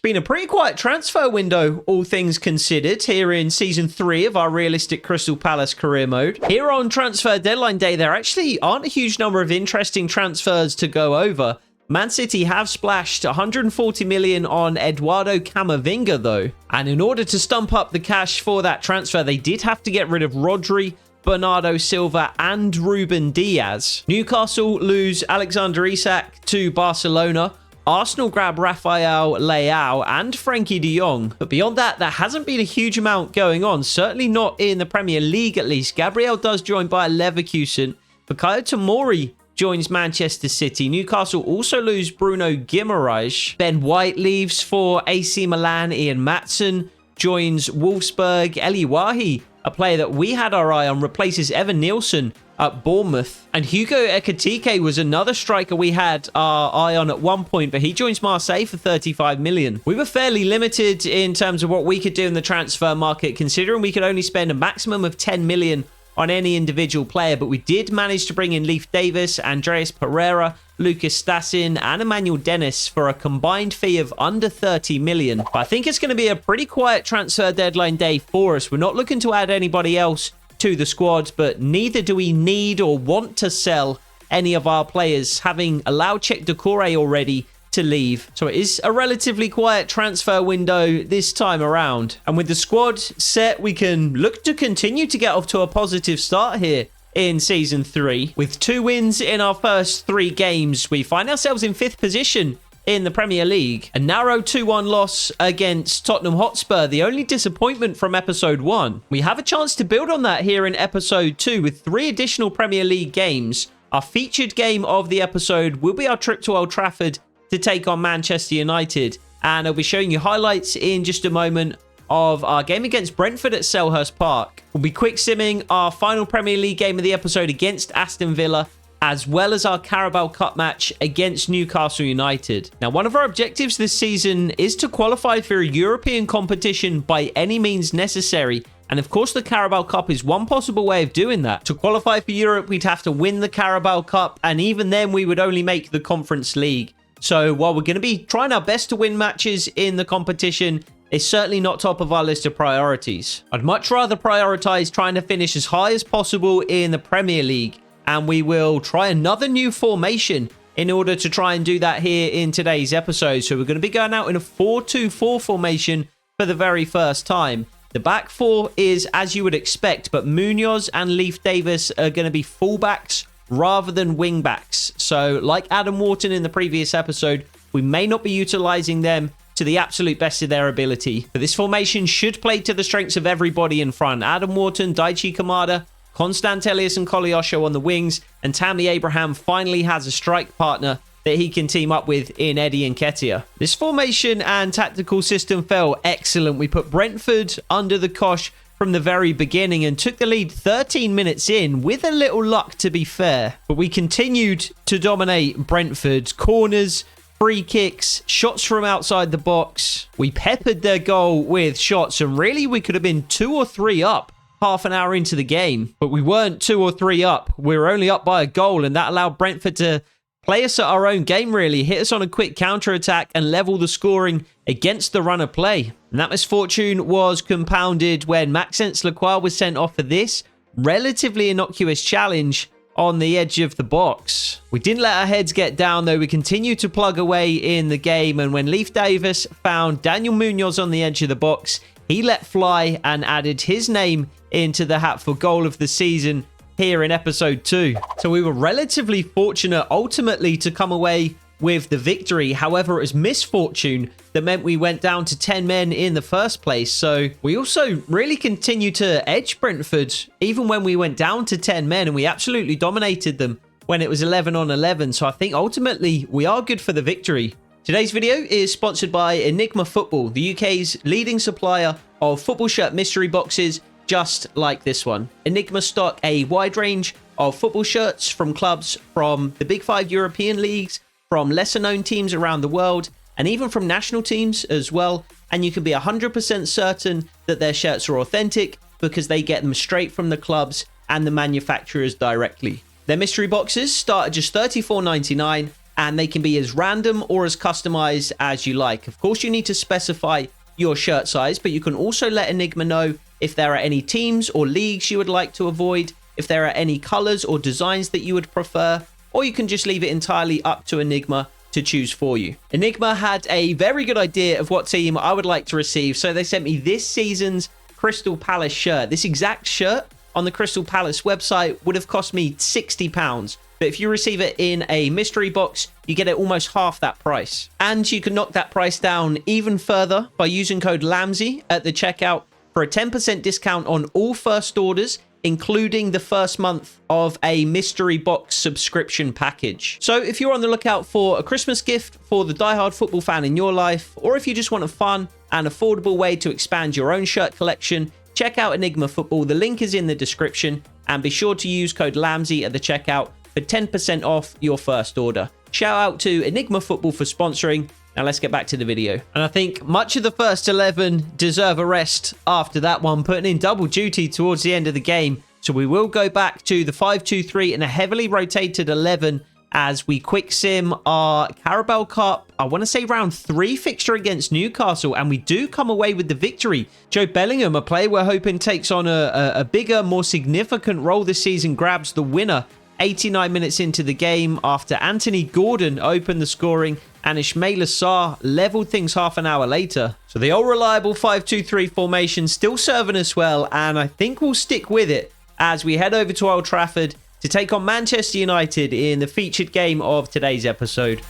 been a pretty quiet transfer window, all things considered, here in Season 3 of our realistic Crystal Palace career mode. Here on transfer deadline day, there actually aren't a huge number of interesting transfers to go over. Man City have splashed 140 million on Eduardo Camavinga though, and in order to stump up the cash for that transfer, they did have to get rid of Rodri, Bernardo Silva and Ruben Diaz. Newcastle lose Alexander Isak to Barcelona. Arsenal grab Rafael Leao and Frankie de Jong. But beyond that, there hasn't been a huge amount going on. Certainly not in the Premier League, at least. Gabriel does join Bayer Leverkusen. Fikayo Tomori joins Manchester City. Newcastle also lose Bruno Guimaraes. Ben White leaves for AC Milan. Ian Maatsen joins Wolfsburg. Eli Wahi, a player that we had our eye on, replaces Evan Nielsen at Bournemouth. And Hugo Ekitike was another striker we had our eye on at one point, but he joins Marseille for 35 million. We were fairly limited in terms of what we could do in the transfer market, considering we could only spend a maximum of 10 million on any individual player, but we did manage to bring in Leif Davis, Andreas Pereira, Lucas Stassin and Emmanuel Dennis for a combined fee of under 30 million. But I think it's going to be a pretty quiet transfer deadline day for us. We're not looking to add anybody else to the squad, but neither do we need or want to sell any of our players, having allowed Czech Decore already to leave. So it is a relatively quiet transfer window this time around. And with the squad set, we can look to continue to get off to a positive start here in Season 3. With 2 wins in our first 3 games, we find ourselves in 5th position in the Premier League. A narrow 2-1 loss against Tottenham Hotspur, the only disappointment from Episode 1. We have a chance to build on that here in Episode 2 with 3 additional Premier League games. Our featured game of the episode will be our trip to Old Trafford to take on Manchester United. And I'll be showing you highlights in just a moment of our game against Brentford at Selhurst Park. We'll be quick simming our final Premier League game of the episode against Aston Villa, as well as our Carabao Cup match against Newcastle United. Now, one of our objectives this season is to qualify for a European competition by any means necessary. And of course, the Carabao Cup is one possible way of doing that. To qualify for Europe, we'd have to win the Carabao Cup, and even then we would only make the Conference League. So while we're going to be trying our best to win matches in the competition, it's certainly not top of our list of priorities. I'd much rather prioritize trying to finish as high as possible in the Premier League, and we will try another new formation in order to try and do that here in today's episode. So we're going to be going out in a 4-2-4 formation for the very first time. The back 4 is as you would expect, but Munoz and Leif Davis are going to be fullbacks rather than wingbacks. So like Adam Wharton in the previous episode, we may not be utilizing them to the absolute best of their ability. But this formation should play to the strengths of everybody in front. Adam Wharton, Daichi Kamada, Constant Elias and Koleosho on the wings, and Tammy Abraham finally has a strike partner that he can team up with in Eddie Nketiah. This formation and tactical system felt excellent. We put Brentford under the cosh from the very beginning and took the lead 13 minutes in with a little luck, to be fair. But we continued to dominate Brentford. Corners, free kicks, shots from outside the box. We peppered their goal with shots, and really we could have been 2 or 3 up half an hour into the game. But we weren't 2 or 3 up. We were only up by a goal, and that allowed Brentford to play us at our own game, really. Hit us on a quick counter-attack and level the scoring against the run of play. And that misfortune was compounded when Maxence Lacroix was sent off for this relatively innocuous challenge on the edge of the box. We didn't let our heads get down, though. We continued to plug away in the game, and when Leif Davis found Daniel Munoz on the edge of the box, he let fly and added his name into the hat for goal of the season here in episode 2. So we were relatively fortunate ultimately to come away with the victory. However, it was misfortune that meant we went down to 10 men in the first place. So we also really continued to edge Brentford even when we went down to 10 men, and we absolutely dominated them when it was 11 on 11. So I think ultimately we are good for the victory. Today's video is sponsored by Enigma Football, the UK's leading supplier of football shirt mystery boxes just like this one. Enigma stock a wide range of football shirts from clubs from the Big 5 European leagues, from lesser known teams around the world, and even from national teams as well. And you can be 100% certain that their shirts are authentic because they get them straight from the clubs and the manufacturers directly. Their mystery boxes start at just $34.99, and they can be as random or as customized as you like. Of course, you need to specify your shirt size, but you can also let Enigma know if there are any teams or leagues you would like to avoid, if there are any colors or designs that you would prefer, or you can just leave it entirely up to Enigma to choose for you. Enigma had a very good idea of what team I would like to receive, so they sent me this season's Crystal Palace shirt. This exact shirt on the Crystal Palace website would have cost me £60, but if you receive it in a mystery box, you get it almost half that price. And you can knock that price down even further by using code LAMSY at the checkout for a 10% discount on all first orders, including the first month of a mystery box subscription package. So if you're on the lookout for a Christmas gift for the diehard football fan in your life, or if you just want a fun and affordable way to expand your own shirt collection, check out Enigma Football. The link is in the description, and be sure to use code LAMSY at the checkout for 10% off your first order. Shout out to Enigma Football for sponsoring. Now let's get back to the video. And I think much of the first 11 deserve a rest after that one, putting in double duty towards the end of the game. So we will go back to the 5-2-3 in a heavily rotated 11 as we quick sim our Carabao Cup, I want to say round 3 fixture against Newcastle, and we do come away with the victory. Joe Bellingham, a player we're hoping takes on a bigger, more significant role this season, grabs the winner 89 minutes into the game after Anthony Gordon opened the scoring and Ismaila Sarr leveled things half an hour later. So the old reliable 5-2-3 formation still serving us well, and I think we'll stick with it as we head over to Old Trafford to take on Manchester United in the featured game of today's episode.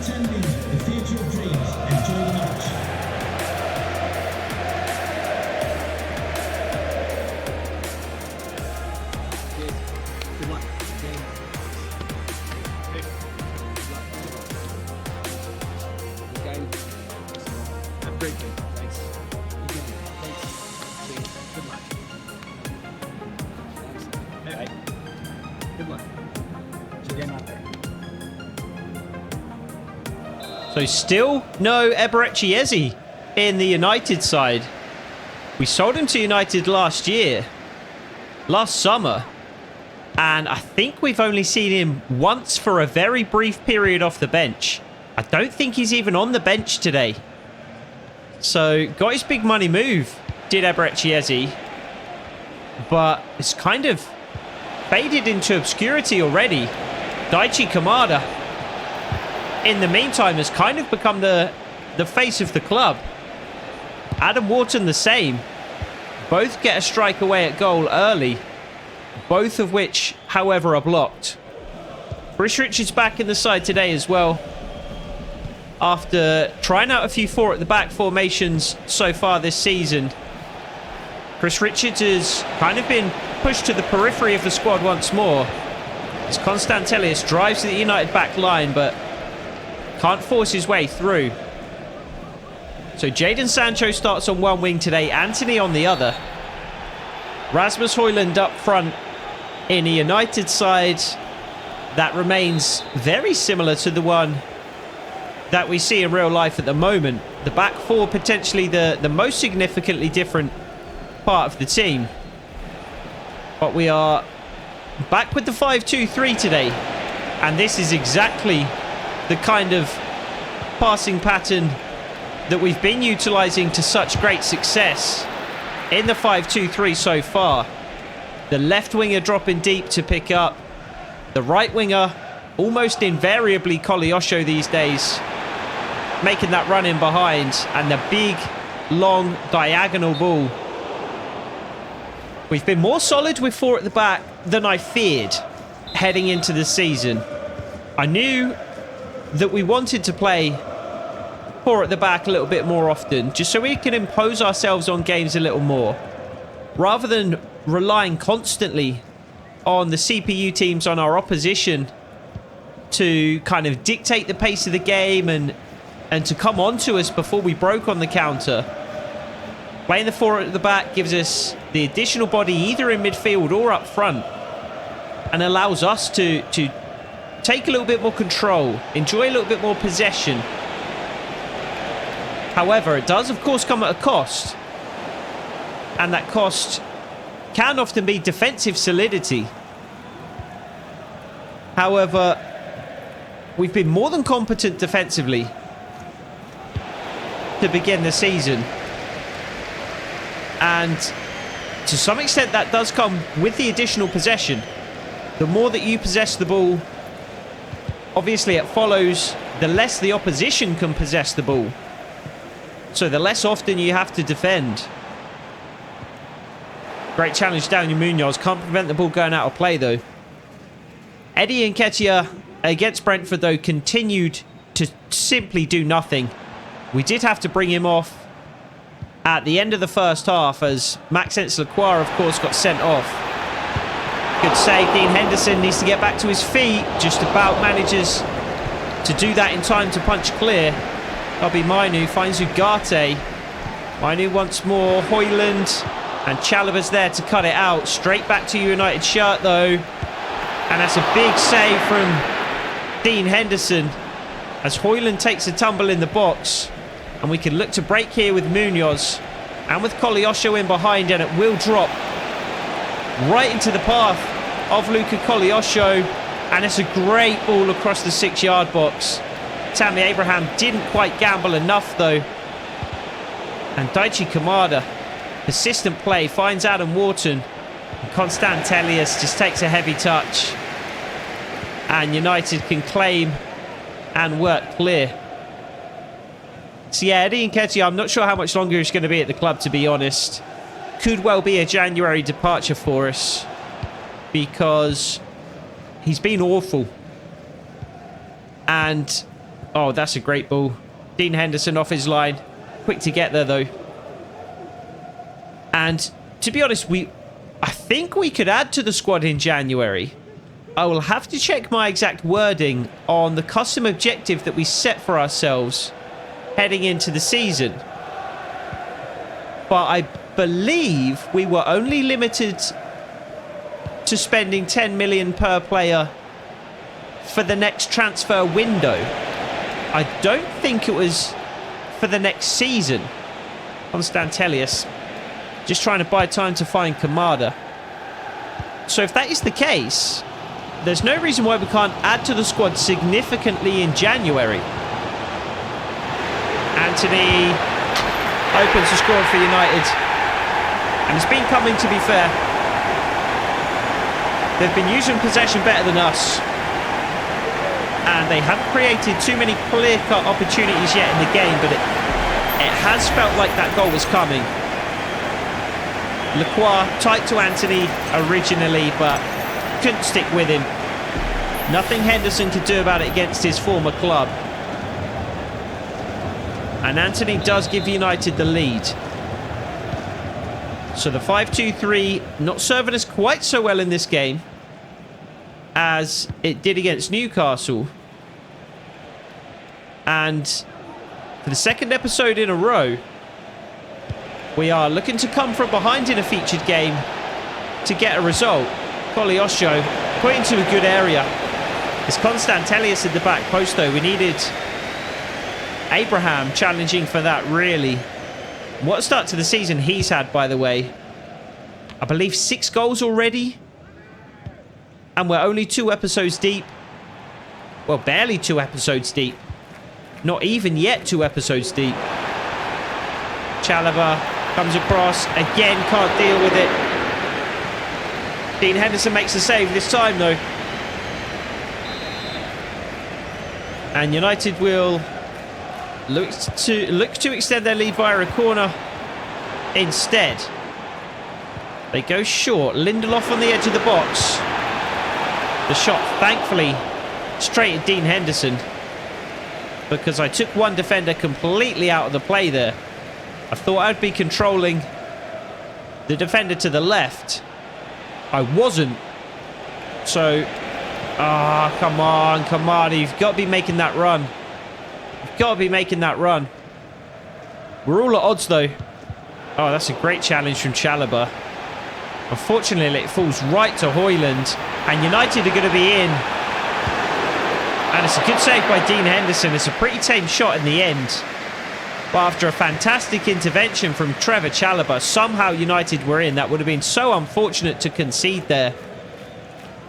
Attending the Theatre of Dreams. Enjoy the match. Good luck. Game. Have a great game. Thanks. Good luck. Hey. Good luck. So game out there. So still no Eberechi in the United side. We sold him to United last summer. And I think we've only seen him once for a very brief period off the bench. I don't think he's even on the bench today. So got his big money move, did Eberechi. But it's kind of faded into obscurity already. Daichi Kamada, in the meantime, has kind of become the face of the club. Adam Wharton the same. Both get a strike away at goal early. Both of which, however, are blocked. Chris Richards back in the side today as well. After trying out a few 4 at the back formations so far this season, Chris Richards has kind of been pushed to the periphery of the squad once more. As Constantelius drives to the United back line, but can't force his way through. So Jadon Sancho starts on one wing today, Anthony on the other. Rasmus Højlund up front in a United side that remains very similar to the one that we see in real life at the moment. The back four potentially the most significantly different part of the team. But we are back with the 5-2-3 today. And this is exactly the kind of passing pattern that we've been utilising to such great success in the 5-2-3 so far. The left winger dropping deep to pick up. The right winger, almost invariably Koleosho these days, making that run in behind. And the big long diagonal ball. We've been more solid with 4 at the back than I feared heading into the season. I knew that we wanted to play 4 at the back a little bit more often, just so we can impose ourselves on games a little more, rather than relying constantly on the CPU teams, on our opposition, to kind of dictate the pace of the game and to come on to us before we broke on the counter. Playing the 4 at the back gives us the additional body either in midfield or up front, and allows us to take a little bit more control, enjoy a little bit more possession. However, it does of course come at a cost, and that cost can often be defensive solidity. However, we've been more than competent defensively to begin the season, and to some extent that does come with the additional possession. The more that you possess the ball, obviously it follows the less the opposition can possess the ball, so the less often you have to defend. Great challenge down your Munoz. Can't prevent the ball going out of play though. Eddie Nketiah against Brentford though continued to simply do nothing. We did have to bring him off at the end of the first half, as Maxence Lacroix of course got sent off. Good save. Dean Henderson needs to get back to his feet. Just about manages to do that in time to punch clear. That'll be Mainu. Finds Ugarte. Mainu once more. Højlund. And Chalobah's there to cut it out. Straight back to United shirt though. And that's a big save from Dean Henderson, as Højlund takes a tumble in the box. And we can look to break here with Munoz. And with Koleosho in behind, and it will drop right into the path of Luka Koleosho, and it's a great ball across the 6-yard box. Tammy Abraham didn't quite gamble enough though, and Daichi Kamada, persistent play, finds Adam Wharton, and Constantelius just takes a heavy touch, and United can claim and work clear. So yeah, Eddie Nketiah, I'm not sure how much longer he's going to be at the club, to be honest. Could well be a January departure for us, because he's been awful. And oh, that's a great ball. Dean Henderson off his line, quick to get there though. And to be honest, I think we could add to the squad in January. I will have to check my exact wording on the custom objective that we set for ourselves heading into the season, but I believe we were only limited to spending 10 million per player for the next transfer window. I don't think it was for the next season. Constantelius just trying to buy time to find Kamada. So if that is the case, there's no reason why we can't add to the squad significantly in January. Anthony opens the score for United. And it's been coming, to be fair. They've been using possession better than us. And they haven't created too many clear-cut opportunities yet in the game, but it has felt like that goal was coming. Lacroix tight to Anthony originally, but couldn't stick with him. Nothing Henderson could do about it against his former club. And Anthony does give United the lead. So the 5-2-3 not serving us quite so well in this game as it did against Newcastle. And for the second episode in a row, we are looking to come from behind in a featured game to get a result. Koleosho put into a good area. It's Constantelius at the back post though. We needed Abraham challenging for that, really. What a start to the season he's had, by the way. I believe 6 goals already. And we're only 2 episodes deep. Well, barely 2 episodes deep. Not even yet 2 episodes deep. Chalobah comes across. Again, can't deal with it. Dean Henderson makes the save this time, though. And United will look to extend their lead via a corner instead. They go short. Lindelof on the edge of the box. The shot, thankfully, straight at Dean Henderson, because I took one defender completely out of the play there. I thought I'd be controlling the defender to the left. I wasn't. So, come on, come on. You've got to be making that run. You've got to be making that run. We're all at odds, though. Oh, that's a great challenge from Chalobah. Unfortunately, it falls right to Højlund, and United are going to be in. And it's a good save by Dean Henderson. It's a pretty tame shot in the end. But after a fantastic intervention from Trevor Chalobah, somehow United were in. That would have been so unfortunate to concede there,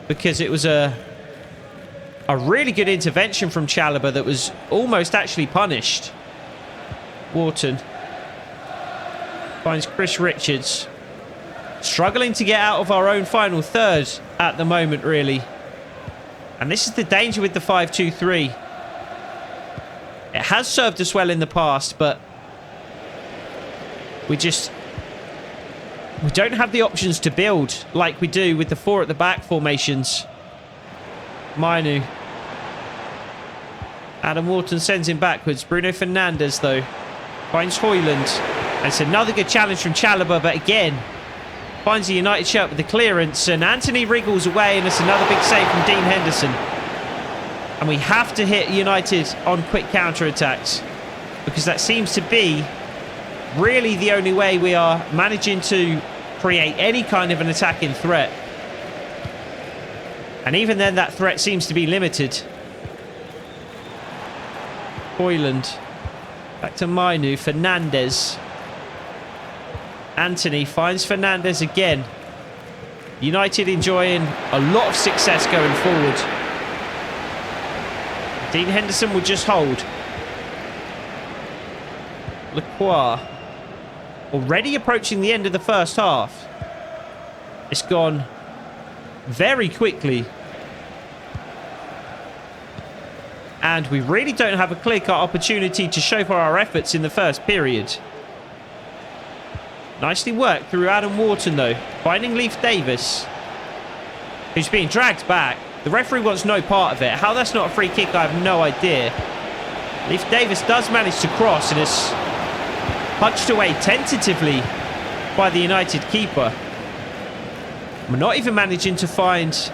because it was a really good intervention from Chalobah that was almost actually punished. Wharton finds Chris Richards. Struggling to get out of our own final third at the moment, really. And this is the danger with the 5-2-3. It has served us well in the past, but we don't have the options to build like we do with the 4 at the back formations. Mainu. Adam Wharton sends him backwards. Bruno Fernandes, though, finds Højlund. And it's another good challenge from Chalobah, but again, finds the United shirt with the clearance, and Anthony wriggles away, and it's another big save from Dean Henderson. And we have to hit United on quick counter-attacks, because that seems to be really the only way we are managing to create any kind of an attacking threat. And even then, that threat seems to be limited. Højlund. Back to Mainu. Fernandes. Anthony finds Fernandes again. United enjoying a lot of success going forward. Dean Henderson will just hold. Lacroix. Already approaching the end of the first half. It's gone very quickly. And we really don't have a clear-cut opportunity to show for our efforts in the first period. Nicely worked through Adam Wharton, though. Finding Leif Davis, who's being dragged back. The referee wants no part of it. How that's not a free kick, I have no idea. Leif Davis does manage to cross and is punched away tentatively by the United keeper. We're not even managing to find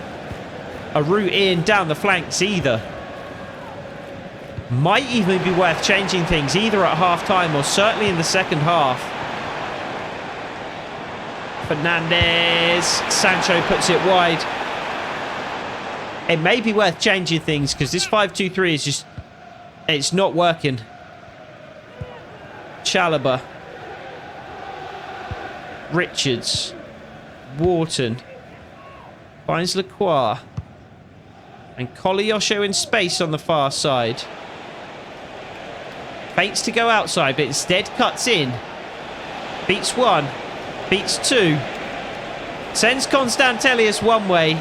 a route in down the flanks either. Might even be worth changing things either at half-time or certainly in the second half. Fernandes. Sancho puts it wide. It may be worth changing things because this 5-2-3 is just... it's not working. Chalobah. Richards. Wharton. Finds Lacroix. And Koleosho in space on the far side. Feints to go outside, but instead cuts in. Beats one. Beats two. Sends Constantelius one way.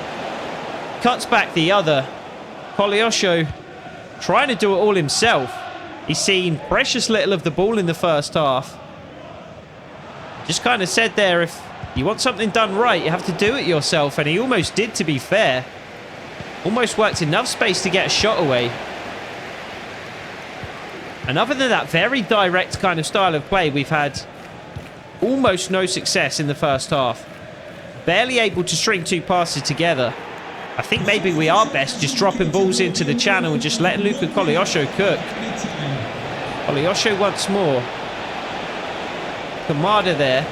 Cuts back the other. Koleosho trying to do it all himself. He's seen precious little of the ball in the first half. Just kind of said there, if you want something done right, you have to do it yourself. And he almost did, to be fair. Almost worked enough space to get a shot away. And other than that very direct kind of style of play, we've had almost no success in the first half. Barely able to string two passes together. I think maybe we are best just dropping balls into the channel and just letting Luka Koleosho cook. Koleosho once more. Kamada there.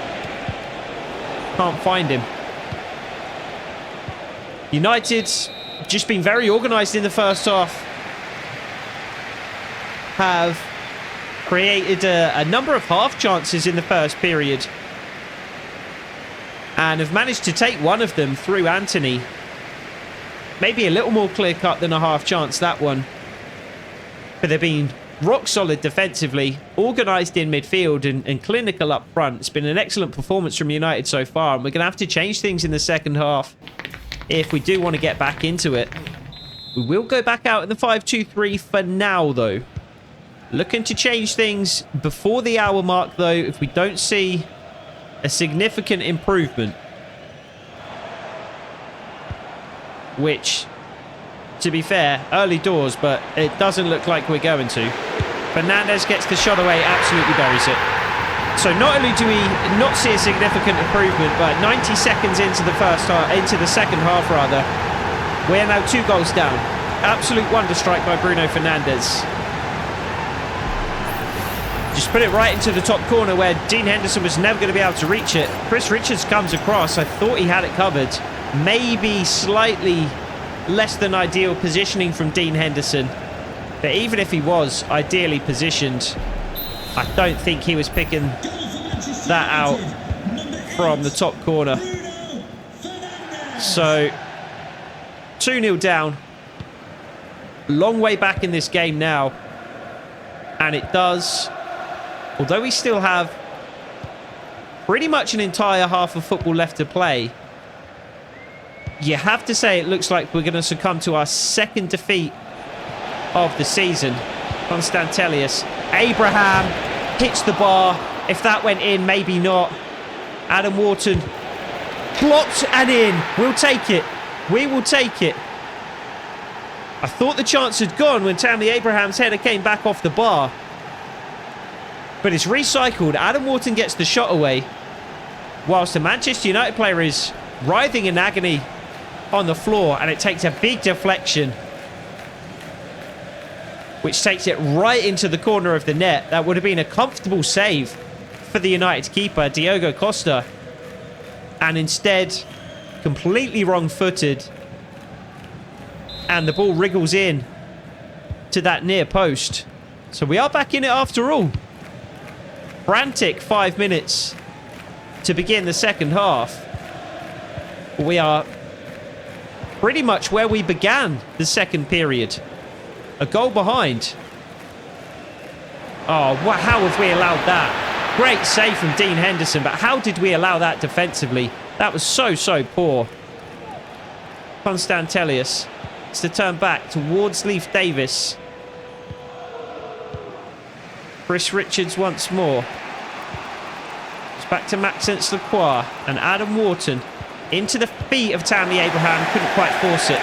Can't find him. United's just been very organised in the first half. Have created a number of half chances in the first period. And have managed to take one of them through Anthony. Maybe a little more clear-cut than a half chance, that one. But they've been rock solid defensively, organised in midfield and clinical up front. It's been an excellent performance from United so far, and we're going to have to change things in the second half if we do want to get back into it. We will go back out in the 5-2-3 for now, though. Looking to change things before the hour mark, though, if we don't see a significant improvement. Which, to be fair, early doors, but it doesn't look like we're going to. Fernandes gets the shot away, absolutely buries it. So not only do we not see a significant improvement, but 90 seconds into the second half rather, we're now 2 goals down. Absolute wonder strike by Bruno Fernandes. Just put it right into the top corner where Dean Henderson was never going to be able to reach it. Chris Richards comes across. I thought he had it covered. Maybe slightly less than ideal positioning from Dean Henderson. But even if he was ideally positioned, I don't think he was picking that out from the top corner. So, 2-0 down. Long way back in this game now. And it does... Although we still have pretty much an entire half of football left to play, you have to say it looks like we're going to succumb to our second defeat of the season. Constantelius. Abraham hits the bar. If that went in, maybe not. Adam Wharton blocked and in. We'll take it. We will take it. I thought the chance had gone when Tammy Abraham's header came back off the bar. But it's recycled. Adam Wharton gets the shot away, whilst the Manchester United player is writhing in agony on the floor, and it takes a big deflection, which takes it right into the corner of the net. That would have been a comfortable save for the United keeper, Diogo Costa. And instead, completely wrong-footed, and the ball wriggles in to that near post. So we are back in it after all. Frantic 5 minutes to begin the second half. We are pretty much where we began the second period. A goal behind. Oh, how have we allowed that? Great save from Dean Henderson, but how did we allow that defensively? That was so poor. Constantelius is to turn back towards Leif Davis. Chris Richards once more. It's back to Maxence Lacroix and Adam Wharton into the feet of Tammy Abraham. Couldn't quite force it.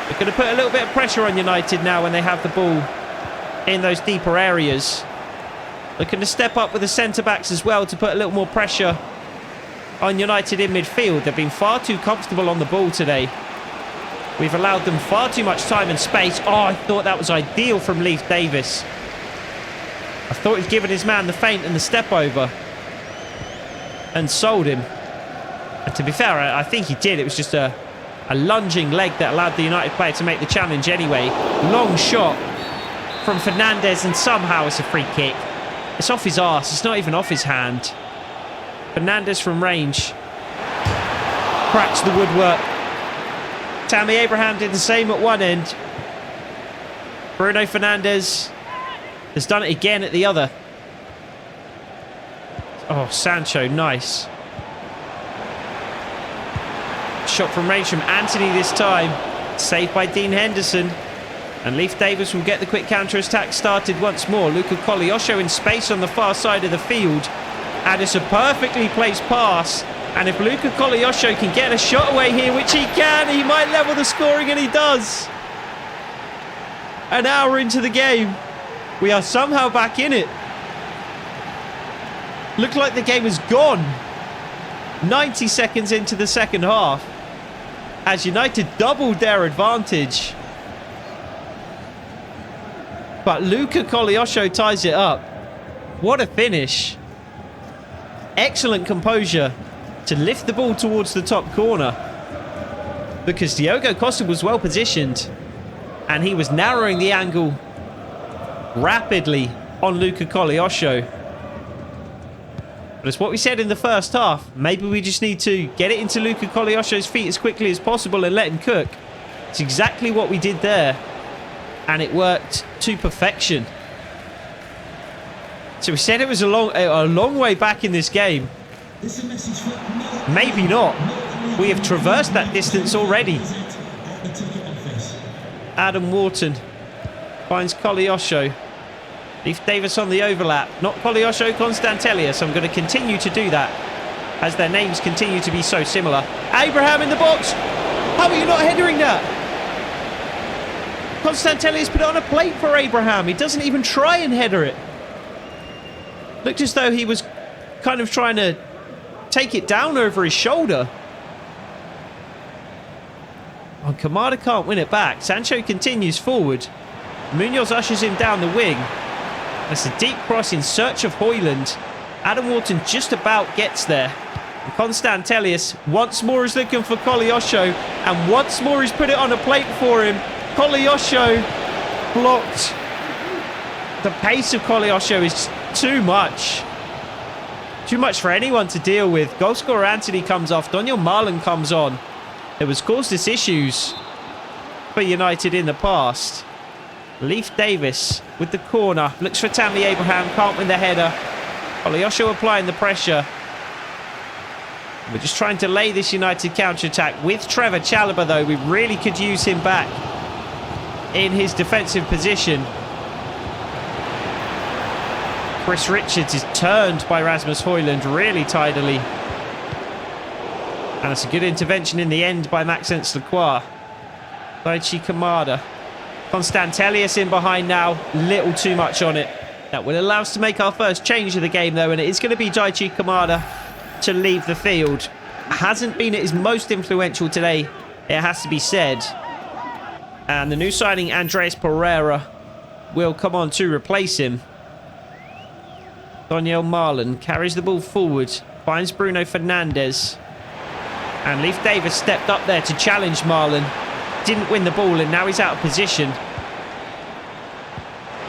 They're going to put a little bit of pressure on United now when they have the ball in those deeper areas. Looking to step up with the centre-backs as well to put a little more pressure on United in midfield. They've been far too comfortable on the ball today. We've allowed them far too much time and space. Oh, I thought that was ideal from Leif Davis. I thought he'd given his man the feint and the step over and sold him. And to be fair, I think he did. It was just a lunging leg that allowed the United player to make the challenge anyway. Long shot from Fernandes, and somehow it's a free kick. It's off his arse. It's not even off his hand. Fernandes from range cracks the woodwork. Tammy Abraham did the same at one end. Bruno Fernandes has done it again at the other. Oh, Sancho, nice. Shot from range from Anthony this time. Saved by Dean Henderson. And Leif Davis will get the quick counter-attack started once more. Luca Koleosho in space on the far side of the field. And it's a perfectly placed pass. And if Luca Koleosho can get a shot away here, which he can, he might level the scoring, and he does. An hour into the game, we are somehow back in it. Looked like the game is gone. 90 seconds into the second half, as United doubled their advantage. But Luca Koleosho ties it up. What a finish. Excellent composure to lift the ball towards the top corner, because Diogo Costa was well positioned and he was narrowing the angle rapidly on Luca Koleosho. But it's what we said in the first half. Maybe we just need to get it into Luca Koleosho's feet as quickly as possible and let him cook. It's exactly what we did there, and it worked to perfection. So we said it was a long way back in this game. Maybe not. We have traversed that distance already. Adam Wharton finds Koleosho. Leif Davis on the overlap. Not Koleosho, Constantelius. I'm going to continue to do that as their names continue to be so similar. Abraham in the box. How are you not headering that? Constantelius put it on a plate for Abraham. He doesn't even try and header it. Looked as though he was kind of trying to take it down over his shoulder. Oh, Kamada can't win it back. Sancho continues forward. Munoz ushers him down the wing. That's a deep cross in search of Højlund. Adam Wharton just about gets there. And Constantelius once more is looking for Koleosho, and once more he's put it on a plate for him. Koleosho blocked. The pace of Koleosho is too much. Too much for anyone to deal with. Goalscorer Anthony comes off. Daniel Marlon comes on. It was caused us issues for United in the past. Leif Davis with the corner. Looks for Tammy Abraham. Can't win the header. Koleosho applying the pressure. We're just trying to lay this United counter-attack. With Trevor Chalobah, though, we really could use him back in his defensive position. Chris Richards is turned by Rasmus Højlund really tidily. And it's a good intervention in the end by Maxence Lacroix. Daichi Kamada. Constantelius in behind now. Little too much on it. That will allow us to make our first change of the game, though, and it is going to be Daichi Kamada to leave the field. Hasn't been at his most influential today, it has to be said. And the new signing, Andreas Pereira, will come on to replace him. Daniel Marlon carries the ball forward, finds Bruno Fernandes. And Leif Davis stepped up there to challenge Marlon. Didn't win the ball, and now he's out of position.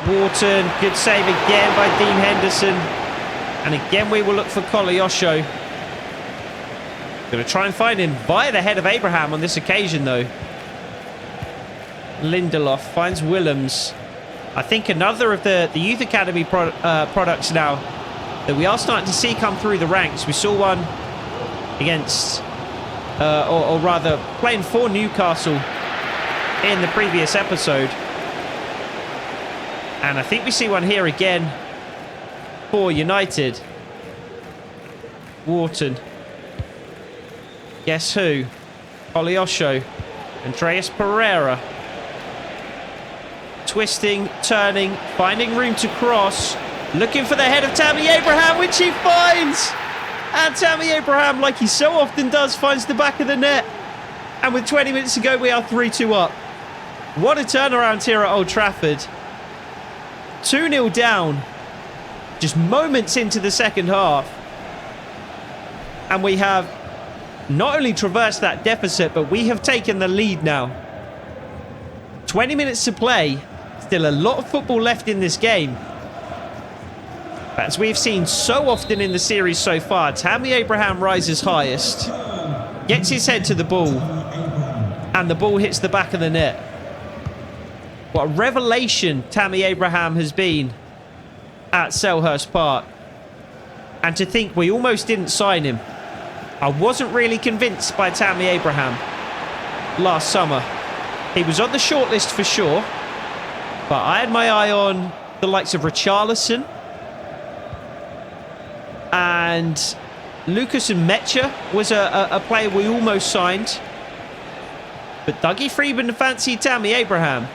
Wharton, good save again by Dean Henderson. And again we will look for Koleosho. Going to try and find him via the head of Abraham on this occasion, though. Lindelof finds Willems. I think another of the Youth Academy products now that we are starting to see come through the ranks. We saw one against, or rather, playing for Newcastle in the previous episode. And I think we see one here again for United. Wharton. Guess who? Koleosho. Andreas Pereira. Twisting, turning, finding room to cross. Looking for the head of Tammy Abraham, which he finds! And Tammy Abraham, like he so often does, finds the back of the net. And with 20 minutes to go, we are 3-2 up. What a turnaround here at Old Trafford. 2-0 down. Just moments into the second half. And we have not only traversed that deficit, but we have taken the lead now. 20 minutes to play. Still a lot of football left in this game. As we've seen so often in the series so far, Tammy Abraham rises highest, gets his head to the ball, and the ball hits the back of the net. What a revelation Tammy Abraham has been at Selhurst Park. And to think we almost didn't sign him. I wasn't really convinced by Tammy Abraham last summer. He was on the shortlist for sure, but I had my eye on the likes of Richarlison and Lucas and Metcher was a player we almost signed. But Dougie Freedman fancied Tammy Abraham.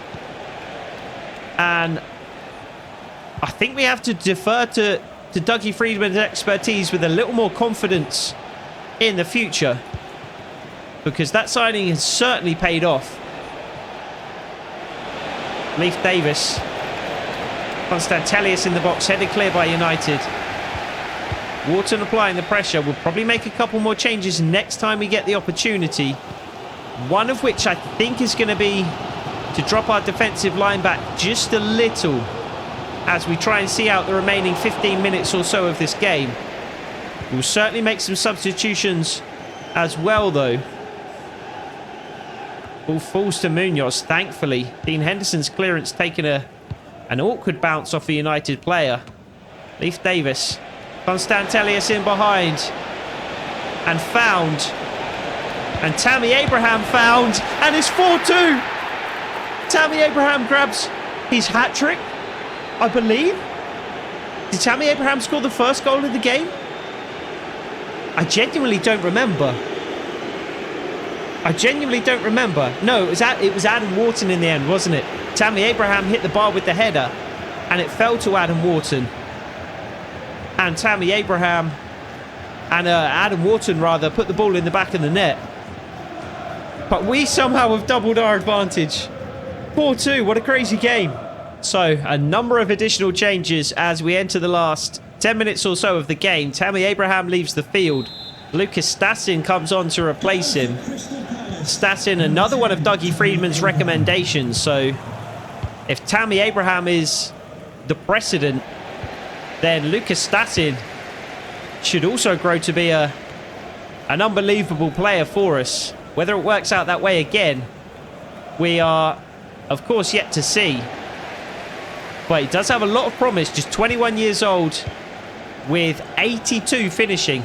And I think we have to defer to Dougie Freedman's expertise with a little more confidence in the future, because that signing has certainly paid off. Leif Davis. Constantelius in the box, headed clear by United. Wharton applying the pressure. We'll probably make a couple more changes next time we get the opportunity. One of which I think is going to be to drop our defensive line back just a little as we try and see out the remaining 15 minutes or so of this game. We'll certainly make some substitutions as well, though. Ball falls to Munoz, thankfully. Dean Henderson's clearance taking an awkward bounce off a United player. Leif Davis. Constantelius in behind. And found. And Tammy Abraham found. And it's 4-2. Tammy Abraham grabs his hat-trick, I believe. Did Tammy Abraham score the first goal of the game? I genuinely don't remember. No, it was Adam Wharton in the end, wasn't it? Tammy Abraham hit the bar with the header, and it fell to Adam Wharton. And Adam Wharton put the ball in the back of the net. But we somehow have doubled our advantage. 4-2, what a crazy game. So, a number of additional changes as we enter the last 10 minutes or so of the game. Tammy Abraham leaves the field. Lucas Stassin comes on to replace him. Stassin, another one of Dougie Friedman's recommendations. So, if Tammy Abraham is the precedent, then Lucas Stassin should also grow to be an unbelievable player for us. Whether it works out that way again, we are, of course, yet to see. But he does have a lot of promise. Just 21 years old with 82 finishing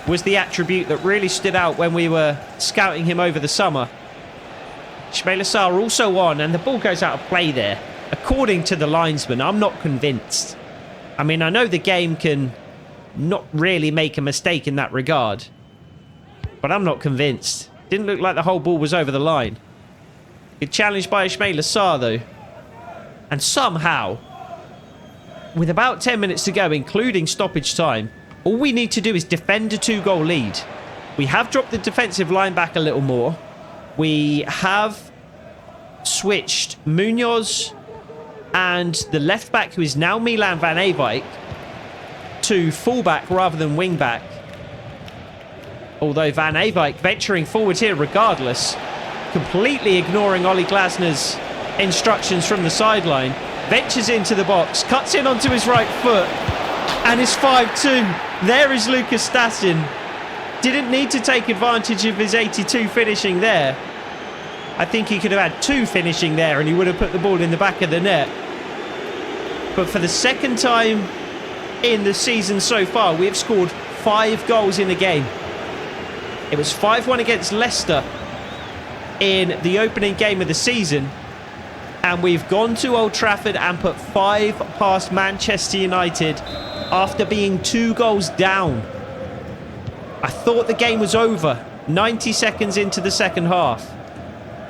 was the attribute that really stood out when we were scouting him over the summer. Ismail Assar also on, and the ball goes out of play there. According to the linesman, I'm not convinced. I mean, I know the game can not really make a mistake in that regard, but I'm not convinced. Didn't look like the whole ball was over the line. Good challenge by Ismail Assar, though. And somehow, with about 10 minutes to go, including stoppage time, all we need to do is defend a 2-goal lead. We have dropped the defensive line back a little more. We have switched Munoz and the left back, who is now Milan van Ewijk, to fullback rather than wing back. Although Van Ewijk venturing forward here regardless, completely ignoring Oliver Glasner's instructions from the sideline, ventures into the box, cuts in onto his right foot, and is 5-2. There is Lucas Stassin. Didn't need to take advantage of his 82 finishing there. I think he could have had 2 finishing there and he would have put the ball in the back of the net. But for the second time in the season so far, we have scored 5 goals in a game. It was 5-1 against Leicester in the opening game of the season. And we've gone to Old Trafford and put 5 past Manchester United after being 2 goals down. I thought the game was over 90 seconds into the second half.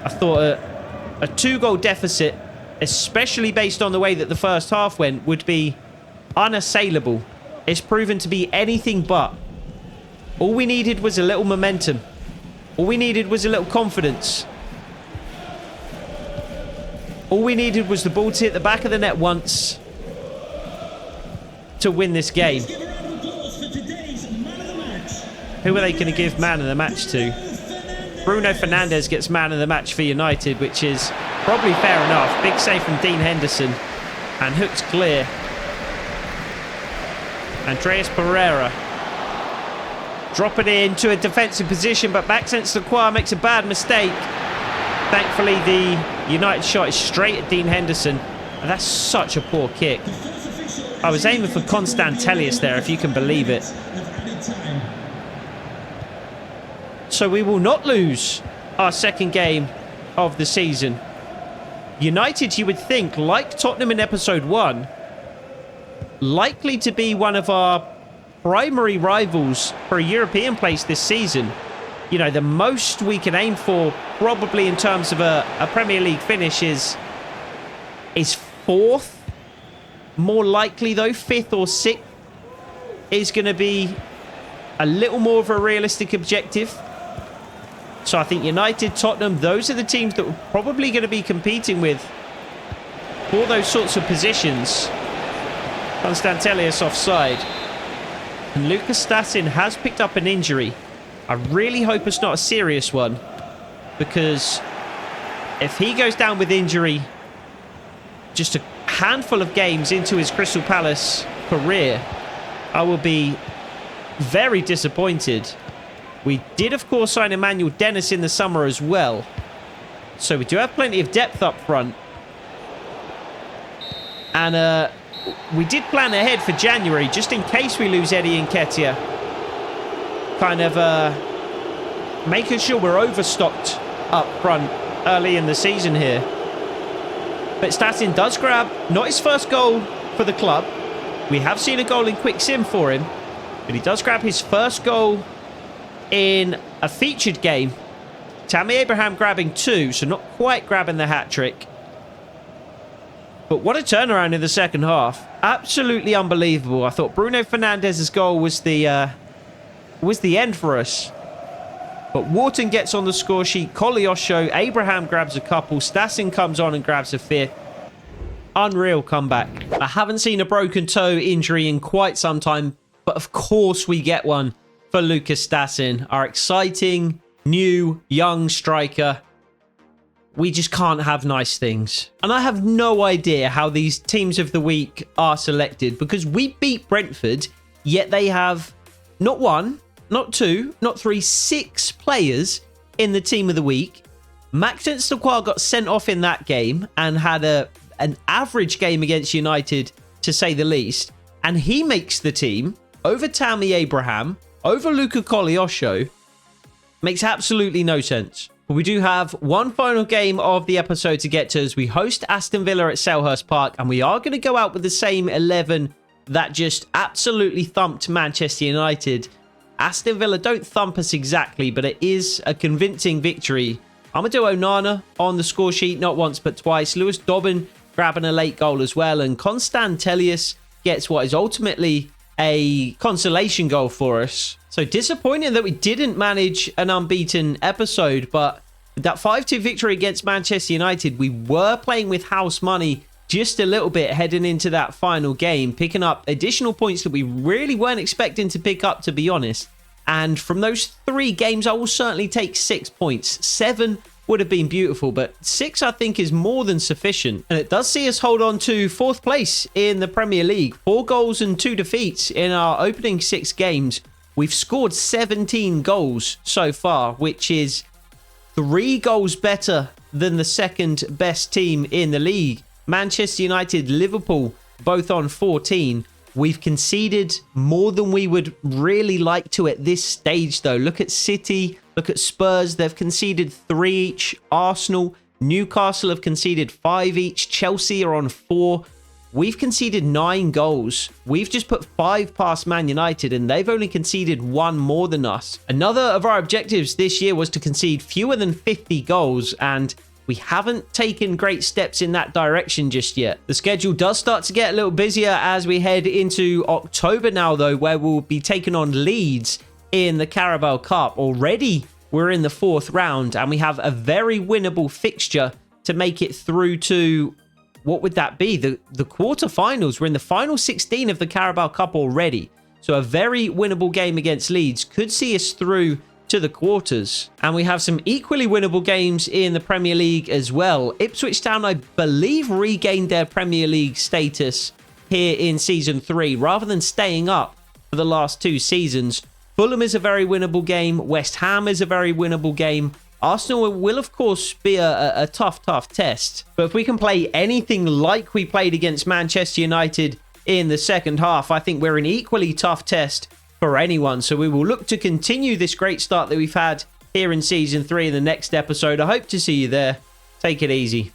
I thought a 2-goal deficit, especially based on the way that the first half went, would be unassailable. It's proven to be anything but. All we needed was a little momentum. All we needed was a little confidence. All we needed was the ball to hit the back of the net once to win this game. Who are they going to give man of the match to? Bruno Fernandes gets man of the match for United, which is probably fair enough. Big save from Dean Henderson. And hooked clear. Andreas Pereira. Drop it into a defensive position, but Maxence Lacroix makes a bad mistake. Thankfully, the United shot is straight at Dean Henderson. And that's such a poor kick. I was aiming for Constantelius there, if you can believe it. So we will not lose our second game of the season. United, you would think, like Tottenham in episode 1, likely to be one of our primary rivals for a European place this season. You know, the most we can aim for, probably in terms of a Premier League finish, is 4th. More likely, though, 5th or 6th is going to be a little more of a realistic objective. So I think United, Tottenham, those are the teams that we're probably going to be competing with for those sorts of positions. Constantelius offside. And Lucas Stassin has picked up an injury. I really hope it's not a serious one, because if he goes down with injury just a handful of games into his Crystal Palace career, I will be very disappointed. We did, of course, sign Emmanuel Dennis in the summer as well. So we do have plenty of depth up front. And we did plan ahead for January, just in case we lose Eddie Nketiah. Kind of making sure we're overstocked up front early in the season here. But Statin does grab not his first goal for the club. We have seen a goal in quick sim for him, but he does grab his first goal in a featured game. Tammy Abraham grabbing 2, so not quite grabbing the hat-trick. But what a turnaround in the second half. Absolutely unbelievable. I thought Bruno Fernandez's goal was the end for us. But Wharton gets on the score sheet. Koleosho, Abraham grabs a couple. Stasin comes on and grabs a 5th. Unreal comeback. I haven't seen a broken toe injury in quite some time, but of course we get one for Lucas Stasin, our exciting, new, young striker. We just can't have nice things. And I have no idea how these teams of the week are selected, because we beat Brentford, yet they have not 1, not 2, not 3, 6 players in the team of the week. Maxence Lacroix got sent off in that game and had an average game against United, to say the least. And he makes the team over Tammy Abraham, over Luca Koleosho. Makes absolutely no sense. But we do have one final game of the episode to get to as we host Aston Villa at Selhurst Park. And we are going to go out with the same 11 that just absolutely thumped Manchester United. Aston Villa don't thump us exactly, but it is a convincing victory. Amadou Onana on the score sheet, not once but twice. Lewis Dobbin grabbing a late goal as well. And Constant Tellius gets what is ultimately a consolation goal for us. So disappointing that we didn't manage an unbeaten episode, but with that 5-2 victory against Manchester United, we were playing with house money just a little bit heading into that final game, picking up additional points that we really weren't expecting to pick up, to be honest. And from those 3 games, I will certainly take 6 points. 7 would have been beautiful, but 6 I think is more than sufficient. And it does see us hold on to 4th place in the Premier League. 4 goals and 2 defeats in our opening 6 games. We've scored 17 goals so far, which is 3 goals better than the second best team in the league. Manchester United, Liverpool, both on 14. We've conceded more than we would really like to at this stage, though. Look at City, look at Spurs. They've conceded 3 each. Arsenal, Newcastle have conceded 5 each. Chelsea are on 4. We've conceded 9 goals. We've just put 5 past Man United, and they've only conceded 1 more than us. Another of our objectives this year was to concede fewer than 50 goals, and we haven't taken great steps in that direction just yet. The schedule does start to get a little busier as we head into October now, though, where we'll be taking on Leeds in the Carabao Cup. Already, we're in the 4th round, and we have a very winnable fixture to make it through to... what would that be? The quarterfinals. We're in the final 16 of the Carabao Cup already. So a very winnable game against Leeds could see us through to the quarters. And we have some equally winnable games in the Premier League as well. Ipswich Town, I believe, regained their Premier League status here in Season 3 rather than staying up for the last 2 seasons. Fulham is a very winnable game. West Ham is a very winnable game. Arsenal will, of course, be a tough test. But if we can play anything like we played against Manchester United in the second half, I think we're an equally tough test for anyone. So we will look to continue this great start that we've had here in Season 3 in the next episode. I hope to see you there. Take it easy.